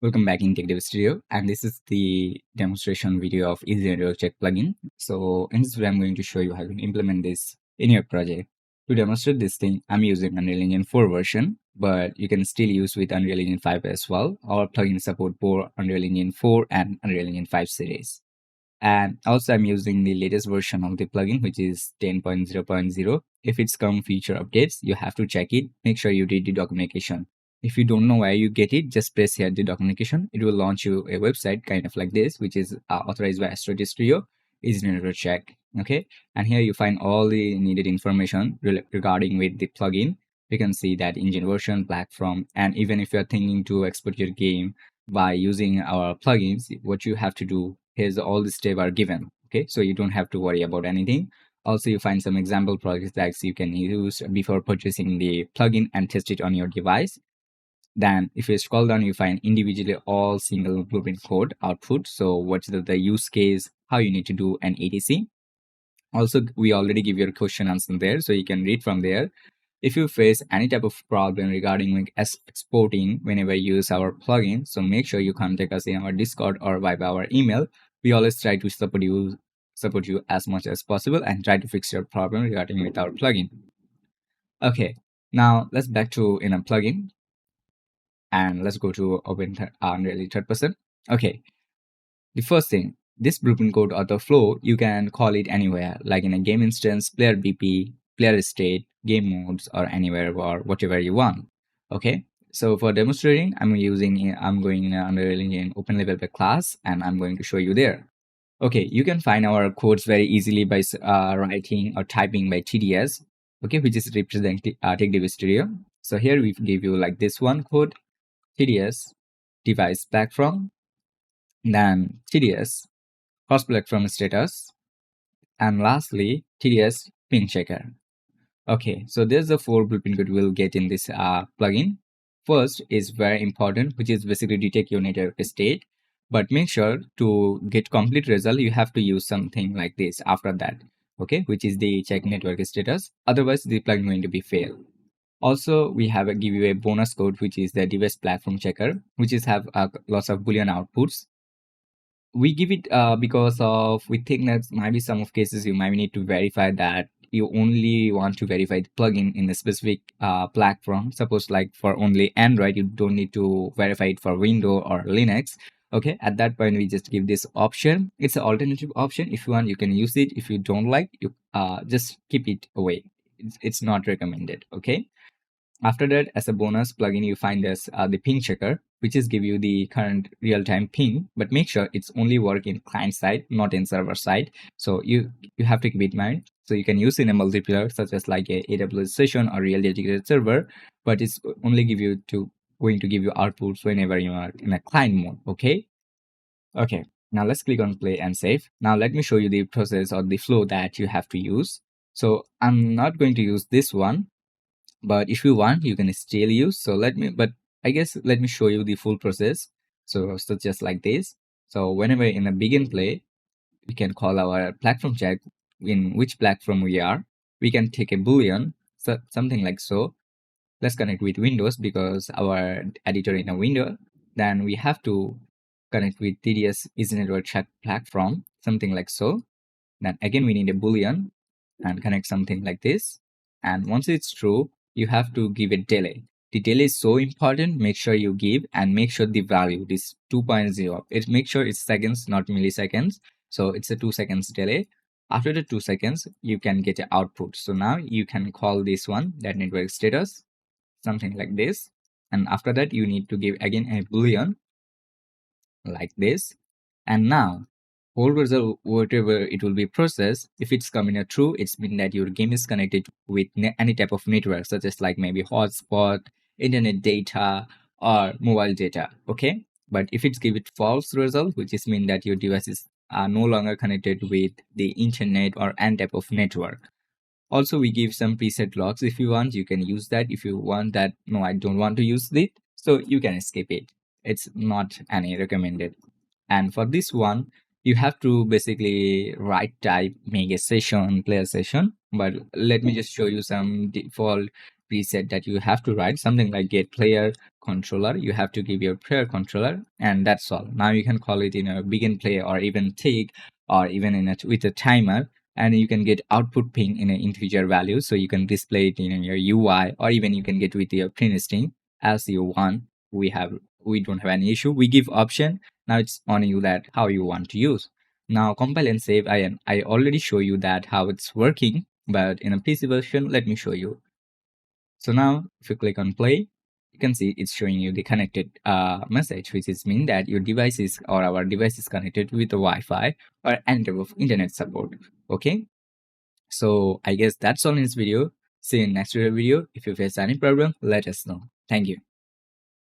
Welcome back in Tec Dev Studio, and this is the demonstration video of Easy Network Check plugin. So in this video, I'm going to show you how to implement this in your project. To demonstrate this thing, I'm using Unreal Engine 4 version, but you can still use with Unreal Engine 5 as well. Our plugins support both Unreal Engine 4 and Unreal Engine 5 series. And also I'm using the latest version of the plugin, which is 10.0.0. If it's come feature updates, you have to check it. Make sure you read the documentation. If you don't know where you get it, just press here the documentation. It will launch you a website kind of like this, which is authorized by Stroyed Studio. Is to check. Okay, and here you find all the needed information regarding with the plugin. You can see that engine version, platform, and even if you're thinking to export your game by using our plugins, what you have to do is all the steps are given. Okay, so you don't have to worry about anything. Also, you find some example projects that you can use before purchasing the plugin and test it on your device. Then if you scroll down, you find individually all single blueprint code output. So what's the use case, how you need to do an etc. Also, we already give you a question answer there, so you can read from there. If you face any type of problem regarding like exporting whenever you use our plugin, so make sure you contact us in our Discord or via our email. We always try to support you as much as possible and try to fix your problem regarding with our plugin. Okay, now let's back to in a plugin. And let's go to open Unreal third person. Okay, the first thing, this blueprint code auto flow, you can call it anywhere, like in a game instance, player BP, player state, game modes, or anywhere or whatever you want. Okay, so for demonstrating, I'm going in Unreal Engine open level by class, and I'm going to show you there. Okay, you can find our codes very easily by writing or typing by TDS. Okay, which is representing Tec Dev Studio. So here we give you like this one code. TDS device platform, then TDS cross platform status, and lastly TDS ping checker. Okay, so there's the 4 blueprint code we'll get in this plugin. First is very important, which is basically detect your network state, but make sure to get complete result you have to use something like this after that. Okay, which is the check network status, otherwise the plugin going to be fail. Also, we have give you a bonus code, which is the device platform checker, which is have lots of Boolean outputs. We give it because of we think that might be some of cases you might need to verify that you only want to verify the plugin in a specific platform. Suppose like for only Android, you don't need to verify it for Windows or Linux. Okay, at that point we just give this option. It's an alternative option. If you want, you can use it. If you don't like, you just keep it away. It's not recommended. Okay. After that, as a bonus plugin, you find this the ping checker, which is give you the current real-time ping, but make sure it's only work in client side, not in server side. So you have to keep it in mind. So you can use in a multiplayer, such as like a AWS session or real dedicated server, but it's only going to give you outputs whenever you are in a client mode. Okay. Okay. Now let's click on play and save. Now let me show you the process or the flow that you have to use. So I'm not going to use this one, but if you want you can still use. So let me show you the full process. So just like this. So whenever in a begin play, we can call our platform check in which platform we are. We can take a boolean, so something like so. Let's connect with Windows because our editor in a window. Then we have to connect with TDS is network check platform, something like so. Then again we need a boolean and connect something like this. And once it's true, you have to give a delay. The delay is so important. Make sure you give and make sure the value is 2.0. Make sure it's seconds, not milliseconds. So it's a 2 seconds delay. After the 2 seconds, you can get an output. So now you can call this one that network status, something like this. And after that, you need to give again a boolean like this. And now whole result, whatever it will be processed, if it's coming a true, it's mean that your game is connected with any type of network, such as like maybe hotspot, internet data, or mobile data. Okay, but if it's give it false result, which is mean that your devices are no longer connected with the internet or any type of network. Also, we give some preset logs. If you want, you can use that. If you want that, no, I don't want to use it, so you can skip it. It's not any recommended. And for this one, you have to basically write type, make a session, play a session. But let me just show you some default preset that you have to write, something like get player, controller. You have to give your prayer controller, and that's all. Now you can call it in a begin play or even take, or even in with a timer, and you can get output ping in an integer value, so you can display it in your UI, or even you can get with your print string as you want. We don't have any issue. We give option. Now it's on you that how you want to use. Now compile and save. I already show you that how it's working, but in a PC version, let me show you. So now if you click on play, you can see it's showing you the connected message, which is mean that your device is, or our device is connected with the Wi-Fi or any type of internet support. Okay, so I guess that's all in this video. See you in next video. If you face any problem, let us know. Thank you.